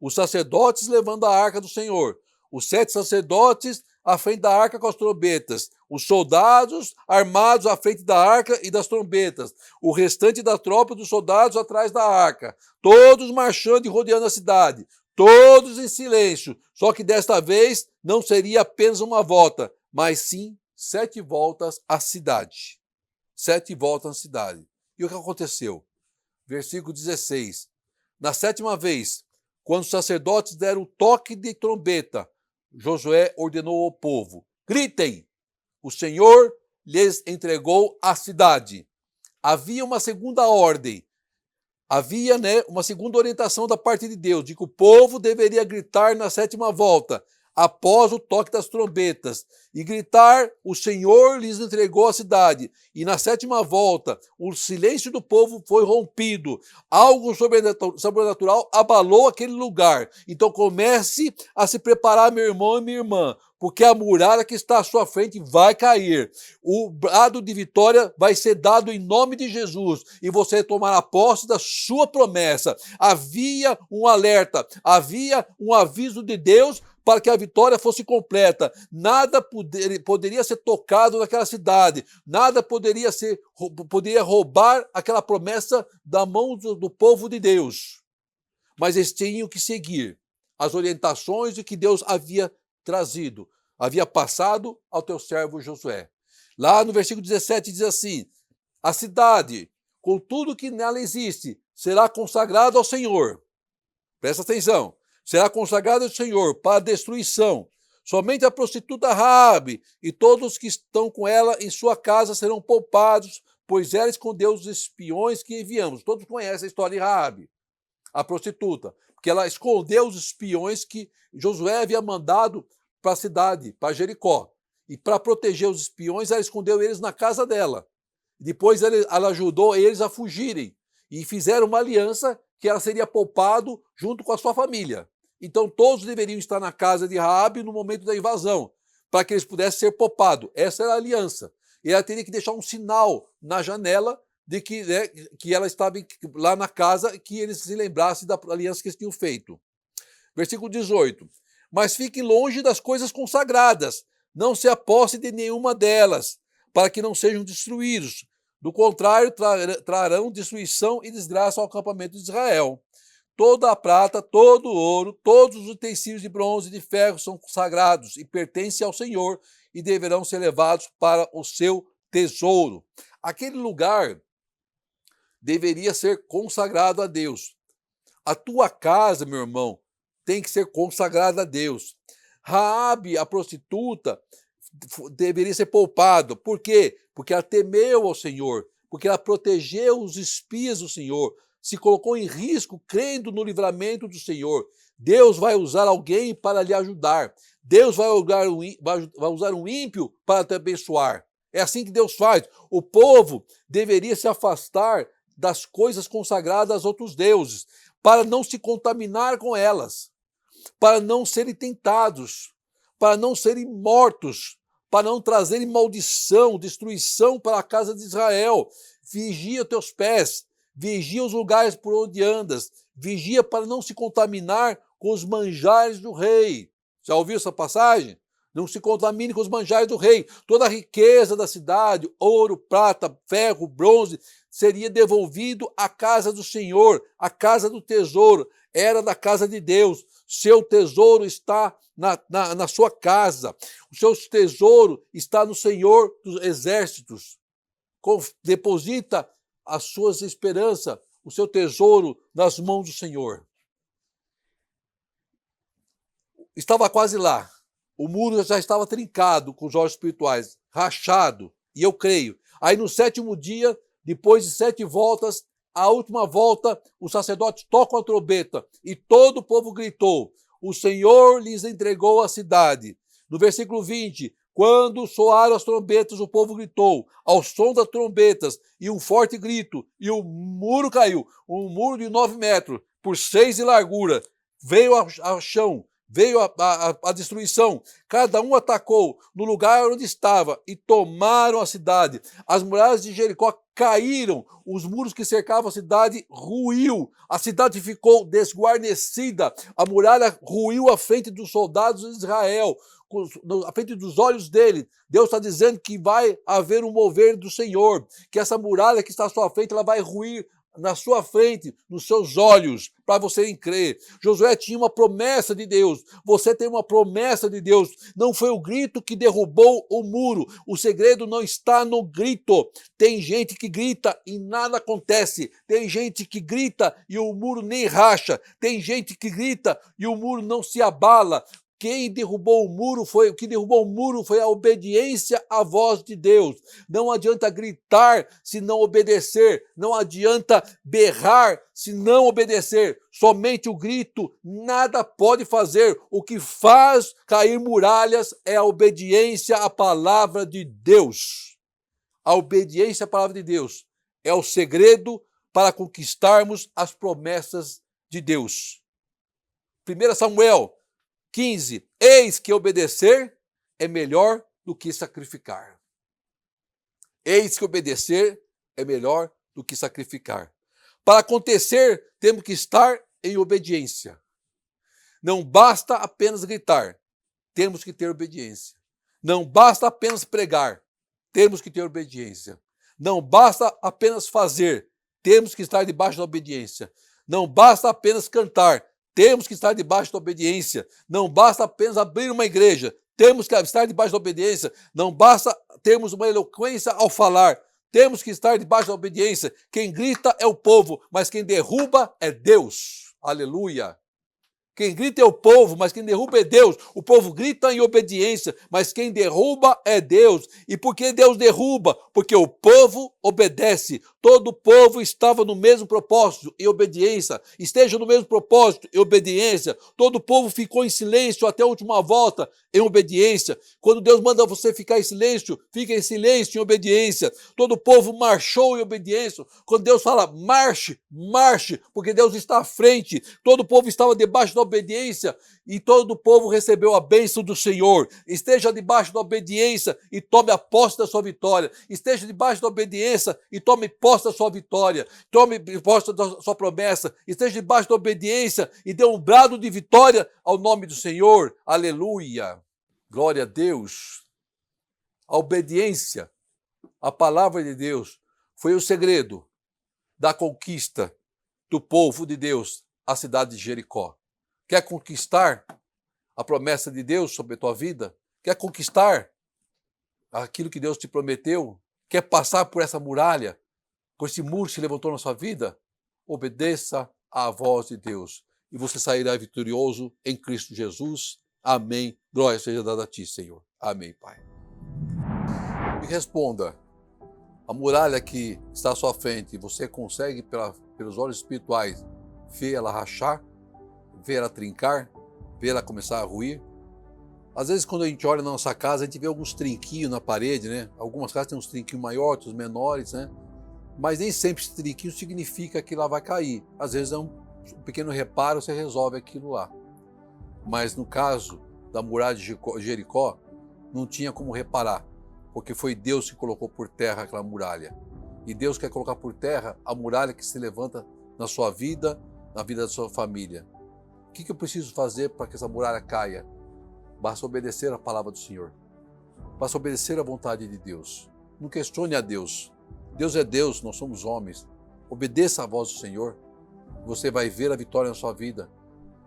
Os sacerdotes levando a arca do Senhor. Os 7 sacerdotes à frente da arca com as trombetas. Os soldados armados à frente da arca e das trombetas. O restante da tropa dos soldados atrás da arca. Todos marchando e rodeando a cidade. Todos em silêncio. Só que desta vez não seria apenas uma volta, mas sim 7 voltas à cidade. 7 voltas na cidade. E o que aconteceu? Versículo 16. Na 7ª vez, quando os sacerdotes deram o toque de trombeta, Josué ordenou ao povo: gritem, o Senhor lhes entregou a cidade. Havia uma segunda ordem, havia uma segunda orientação da parte de Deus, de que o povo deveria gritar na 7ª volta, após o toque das trombetas, e gritar, o Senhor lhes entregou a cidade. E na 7ª volta, o silêncio do povo foi rompido. Algo sobrenatural abalou aquele lugar. Então comece a se preparar, meu irmão e minha irmã, porque a muralha que está à sua frente vai cair. O brado de vitória vai ser dado em nome de Jesus, e você tomará posse da sua promessa. Havia um alerta, havia um aviso de Deus para que a vitória fosse completa. Nada poderia ser tocado naquela cidade, nada poderia roubar aquela promessa da mão do povo de Deus. Mas eles tinham que seguir as orientações de que Deus havia trazido, havia passado ao teu servo Josué. Lá no versículo 17 diz assim: a cidade, com tudo que nela existe, será consagrada ao Senhor. Presta atenção. Será consagrada ao Senhor para destruição. Somente a prostituta Raabe e todos que estão com ela em sua casa serão poupados, pois ela escondeu os espiões que enviamos. Todos conhecem a história de Raabe, a prostituta, porque ela escondeu os espiões que Josué havia mandado para a cidade, para Jericó. E para proteger os espiões, ela escondeu eles na casa dela. Depois ela ajudou eles a fugirem e fizeram uma aliança que ela seria poupado junto com a sua família. Então todos deveriam estar na casa de Raabe no momento da invasão, para que eles pudessem ser poupados. Essa era a aliança. E ela teria que deixar um sinal na janela de que ela estava lá na casa, que eles se lembrassem da aliança que eles tinham feito. Versículo 18. Mas fiquem longe das coisas consagradas, não se aposse de nenhuma delas, para que não sejam destruídos. Do contrário, trarão destruição e desgraça ao acampamento de Israel. Toda a prata, todo o ouro, todos os utensílios de bronze e de ferro são sagrados e pertencem ao Senhor e deverão ser levados para o seu tesouro. Aquele lugar deveria ser consagrado a Deus. A tua casa, meu irmão, tem que ser consagrada a Deus. Raabe, a prostituta, deveria ser poupada. Por quê? Porque ela temeu ao Senhor, porque ela protegeu os espias do Senhor, se colocou em risco crendo no livramento do Senhor. Deus vai usar alguém para lhe ajudar. Deus vai usar um ímpio para te abençoar. É assim que Deus faz. O povo deveria se afastar das coisas consagradas a outros deuses, para não se contaminar com elas, para não serem tentados, para não serem mortos, para não trazerem maldição, destruição para a casa de Israel. Vigia teus pés, vigia os lugares por onde andas, vigia para não se contaminar com os manjares do rei. Já ouviu essa passagem? Não se contamine com os manjares do rei. Toda a riqueza da cidade, ouro, prata, ferro, bronze, seria devolvido à casa do Senhor, à casa do tesouro. Era da casa de Deus. Seu tesouro está na sua casa. O seu tesouro está no Senhor dos exércitos. Deposita as suas esperanças, o seu tesouro nas mãos do Senhor. Estava quase lá. O muro já estava trincado com os olhos espirituais, rachado, e eu creio. Aí no 7º dia, depois de 7 voltas, a última volta, os sacerdotes tocam a trombeta e todo o povo gritou: o Senhor lhes entregou a cidade. No versículo 20, quando soaram as trombetas, o povo gritou, ao som das trombetas, e um forte grito, e o muro caiu, um muro de 9 metros, por 6 de largura, veio ao chão, veio a destruição, cada um atacou no lugar onde estava e tomaram a cidade. As muralhas de Jericó caíram, os muros que cercavam a cidade ruiu, a cidade ficou desguarnecida, a muralha ruiu à frente dos soldados de Israel, à frente dos olhos dele. Deus está dizendo que vai haver um mover do Senhor, que essa muralha que está à sua frente, ela vai ruir na sua frente, nos seus olhos, para você crer. Josué tinha uma promessa de Deus. Você tem uma promessa de Deus. Não foi o grito que derrubou o muro. O segredo não está no grito. Tem gente que grita e nada acontece. Tem gente que grita e o muro nem racha. Tem gente que grita e o muro não se abala. O que derrubou o muro foi a obediência à voz de Deus. Não adianta gritar se não obedecer. Não adianta berrar se não obedecer. Somente o grito nada pode fazer. O que faz cair muralhas é a obediência à palavra de Deus. A obediência à palavra de Deus é o segredo para conquistarmos as promessas de Deus. 1 Samuel 15. Eis que obedecer é melhor do que sacrificar. Eis que obedecer é melhor do que sacrificar. Para acontecer, temos que estar em obediência. Não basta apenas gritar, temos que ter obediência. Não basta apenas pregar, temos que ter obediência. Não basta apenas fazer, temos que estar debaixo da obediência. Não basta apenas cantar, temos que estar debaixo da obediência. Não basta apenas abrir uma igreja, temos que estar debaixo da obediência. Não basta termos uma eloquência ao falar, temos que estar debaixo da obediência. Quem grita é o povo, mas quem derruba é Deus. Aleluia! Quem grita é o povo, mas quem derruba é Deus. O povo grita em obediência, mas quem derruba é Deus. E por que Deus derruba? Porque o povo obedece. Todo o povo estava no mesmo propósito, em obediência. Esteja no mesmo propósito, em obediência. Todo o povo ficou em silêncio até a última volta, em obediência. Quando Deus manda você ficar em silêncio, fica em silêncio, em obediência. Todo o povo marchou em obediência. Quando Deus fala, marche, marche, porque Deus está à frente. Todo o povo estava debaixo da obediência e todo o povo recebeu a bênção do Senhor. Esteja debaixo da obediência e tome a posse da sua vitória. Esteja debaixo da obediência e tome posse da sua vitória. Tome posse da sua promessa. Esteja debaixo da obediência e dê um brado de vitória ao nome do Senhor. Aleluia. Glória a Deus. A obediência à palavra de Deus foi o segredo da conquista do povo de Deus, a cidade de Jericó. Quer conquistar a promessa de Deus sobre a tua vida? Quer conquistar aquilo que Deus te prometeu? Quer passar por essa muralha, com esse muro que se levantou na sua vida? Obedeça à voz de Deus e você sairá vitorioso em Cristo Jesus. Amém. Glória seja dada a ti, Senhor. Amém, Pai. Me responda. A muralha que está à sua frente, você consegue, pelos olhos espirituais, ver ela rachar? Ver ela trincar, ver ela começar a ruir. Às vezes, quando a gente olha na nossa casa, a gente vê alguns trinquinhos na parede, né? Algumas casas têm uns trinquinhos maiores, outros menores, né? Mas nem sempre esse trinquinho significa que ela vai cair. Às vezes é um pequeno reparo, você resolve aquilo lá. Mas no caso da muralha de Jericó, não tinha como reparar, porque foi Deus que colocou por terra aquela muralha. E Deus quer colocar por terra a muralha que se levanta na sua vida, na vida da sua família. O que eu preciso fazer para que essa muralha caia? Basta obedecer a palavra do Senhor. Basta obedecer à vontade de Deus. Não questione a Deus. Deus é Deus, nós somos homens. Obedeça à voz do Senhor. Você vai ver a vitória na sua vida.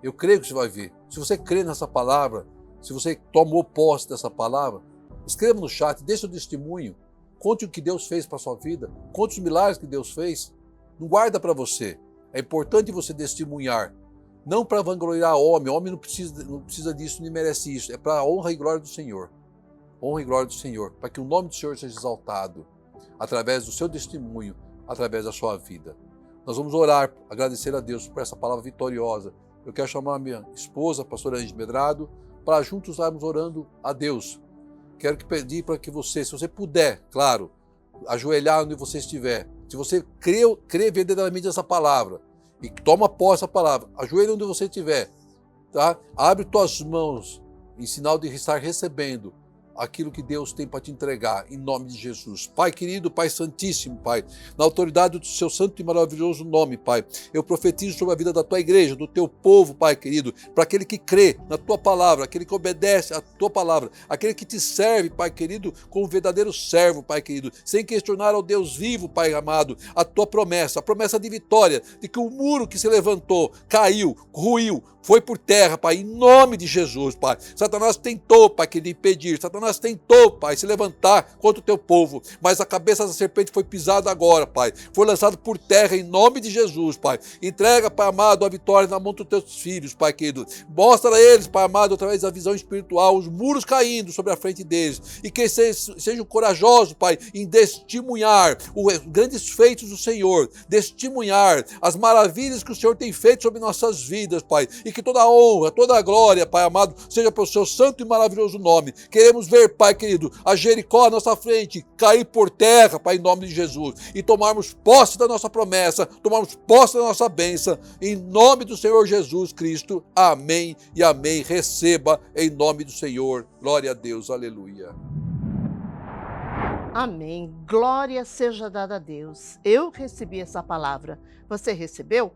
Eu creio que você vai ver. Se você crê nessa palavra, se você tomou posse dessa palavra, escreva no chat, deixe o testemunho. Conte o que Deus fez para a sua vida. Conte os milagres que Deus fez. Não guarda para você. É importante você testemunhar. Não para vangloriar homem não precisa disso, nem merece isso. É para a honra e glória do Senhor. Honra e glória do Senhor, para que o nome do Senhor seja exaltado, através do seu testemunho, através da sua vida. Nós vamos orar, agradecer a Deus por essa palavra vitoriosa. Eu quero chamar a minha esposa, a pastora Angie Medrado, para juntos estarmos orando a Deus. Quero pedir para que você, se você puder, claro, ajoelhar onde você estiver. Se você crê verdadeiramente nessa palavra, e toma posse dessa palavra, ajoelha onde você estiver, tá? Abre tuas mãos em sinal de estar recebendo aquilo que Deus tem para te entregar, em nome de Jesus. Pai querido, Pai santíssimo, Pai, na autoridade do seu santo e maravilhoso nome, Pai, eu profetizo sobre a vida da tua igreja, do teu povo, Pai querido, para aquele que crê na tua palavra, aquele que obedece à tua palavra, aquele que te serve, Pai querido, como verdadeiro servo, Pai querido, sem questionar ao Deus vivo, Pai amado, a tua promessa, a promessa de vitória, de que o muro que se levantou, caiu, ruiu, foi por terra, Pai, em nome de Jesus, Pai. Satanás tentou, Pai, querer impedir. Satanás tentou, Pai, se levantar contra o teu povo. Mas a cabeça da serpente foi pisada agora, Pai. Foi lançado por terra em nome de Jesus, Pai. Entrega, Pai amado, a vitória na mão dos teus filhos, Pai querido. Mostra a eles, Pai amado, através da visão espiritual, os muros caindo sobre a frente deles. E que sejam corajosos, Pai, em testemunhar os grandes feitos do Senhor. Testemunhar as maravilhas que o Senhor tem feito sobre nossas vidas, Pai. E que toda a honra, toda a glória, Pai amado, seja pelo seu santo e maravilhoso nome. Queremos ver, Pai querido, a Jericó à nossa frente cair por terra, Pai, em nome de Jesus, e tomarmos posse da nossa promessa, tomarmos posse da nossa bênção, em nome do Senhor Jesus Cristo. Amém e amém. Receba em nome do Senhor. Glória a Deus. Aleluia. Amém. Glória seja dada a Deus. Eu recebi essa palavra. Você recebeu?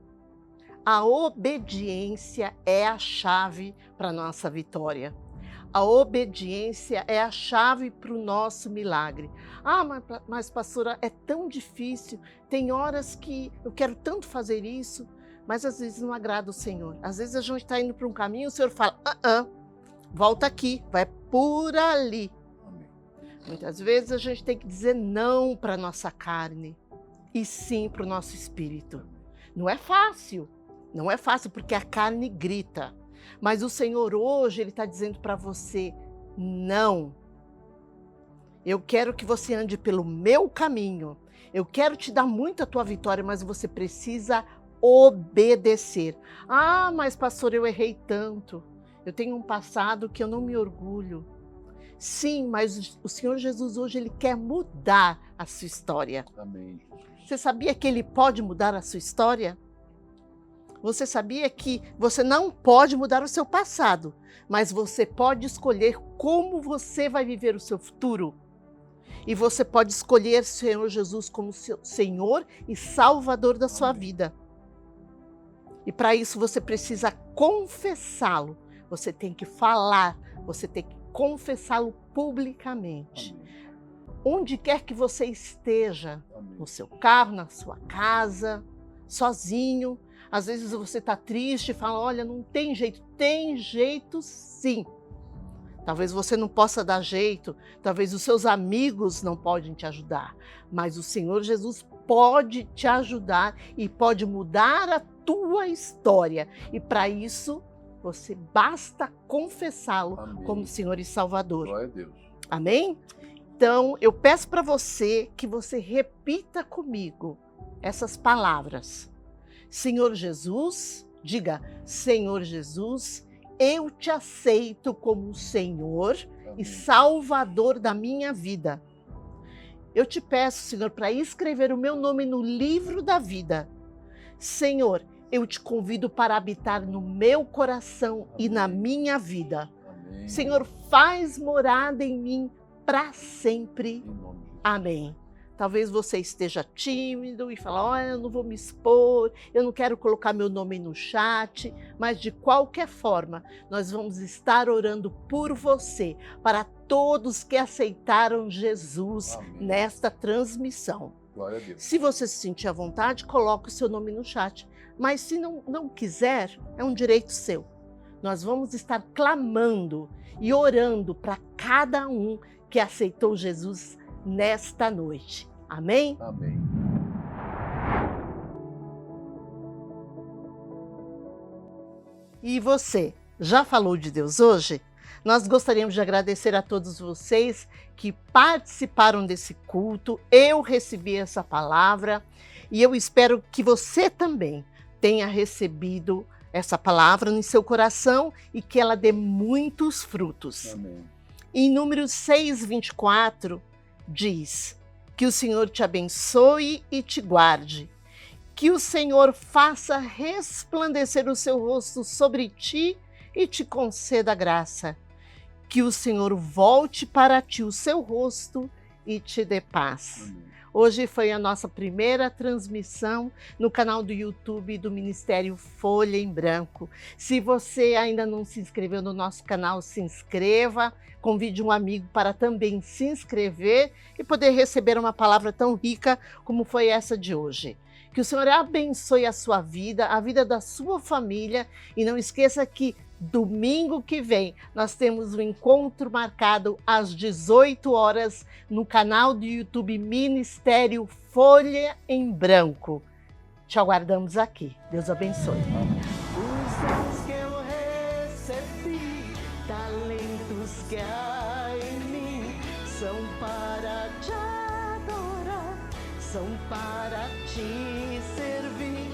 A obediência é a chave para a nossa vitória. A obediência é a chave para o nosso milagre. Ah, mas pastora, é tão difícil. Tem horas que eu quero tanto fazer isso, mas às vezes não agrada o Senhor. Às vezes a gente está indo para um caminho e o Senhor fala, volta aqui, vai por ali. Muitas vezes a gente tem que dizer não para a nossa carne e sim para o nosso espírito. Não é fácil. Não é fácil porque a carne grita, mas o Senhor hoje Ele está dizendo para você, não. Eu quero que você ande pelo meu caminho, eu quero te dar muito a tua vitória, mas você precisa obedecer. Ah, mas pastor, eu errei tanto, eu tenho um passado que eu não me orgulho. Sim, mas o Senhor Jesus hoje Ele quer mudar a sua história. Amém. Você sabia que Ele pode mudar a sua história? Você sabia que você não pode mudar o seu passado, mas você pode escolher como você vai viver o seu futuro? E você pode escolher o Senhor Jesus como seu Senhor e Salvador da sua vida. E para isso você precisa confessá-lo. Você tem que falar, você tem que confessá-lo publicamente. Onde quer que você esteja, no seu carro, na sua casa, sozinho. Às vezes você está triste e fala, olha, não tem jeito. Tem jeito sim. Talvez você não possa dar jeito, talvez os seus amigos não podem te ajudar, mas o Senhor Jesus pode te ajudar e pode mudar a tua história. E para isso, você basta confessá-lo como Senhor e Salvador. Glória a Deus. Amém? Então, eu peço para você que você repita comigo essas palavras. Senhor Jesus, diga, Senhor Jesus, eu te aceito como Senhor e Salvador da minha vida. Eu te peço, Senhor, para escrever o meu nome no livro da vida. Senhor, eu te convido para habitar no meu coração e na minha vida. Amém. Senhor, faz morada em mim para sempre. Amém. Talvez você esteja tímido e fale, olha, eu não vou me expor, eu não quero colocar meu nome no chat, mas de qualquer forma, nós vamos estar orando por você, para todos que aceitaram Jesus nesta transmissão. Glória a Deus. Se você se sentir à vontade, coloque o seu nome no chat, mas se não quiser, é um direito seu. Nós vamos estar clamando e orando para cada um que aceitou Jesus nesta noite. Amém? Amém. E você, já falou de Deus hoje? Nós gostaríamos de agradecer a todos vocês que participaram desse culto. Eu recebi essa palavra e eu espero que você também tenha recebido essa palavra no seu coração e que ela dê muitos frutos. Amém. Em Números 6:24, diz que o Senhor te abençoe e te guarde, que o Senhor faça resplandecer o seu rosto sobre ti e te conceda graça, Que o Senhor volte para ti o seu rosto e te dê paz. Amém. Hoje foi a nossa primeira transmissão no canal do YouTube do Ministério Folha em Branco. Se você ainda não se inscreveu no nosso canal, se inscreva, convide um amigo para também se inscrever e poder receber uma palavra tão rica como foi essa de hoje. Que o Senhor abençoe a sua vida, a vida da sua família, e não esqueça que domingo que vem nós temos um encontro marcado às 18 horas no canal do YouTube Ministério Folha em Branco. Te aguardamos aqui. Deus abençoe. Os dons que eu recebi, talentos que há em mim, são para te adorar, são para te servir.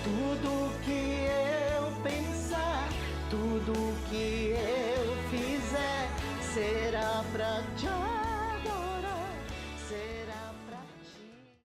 Tudo que eu pensar, tudo que eu fizer, será para te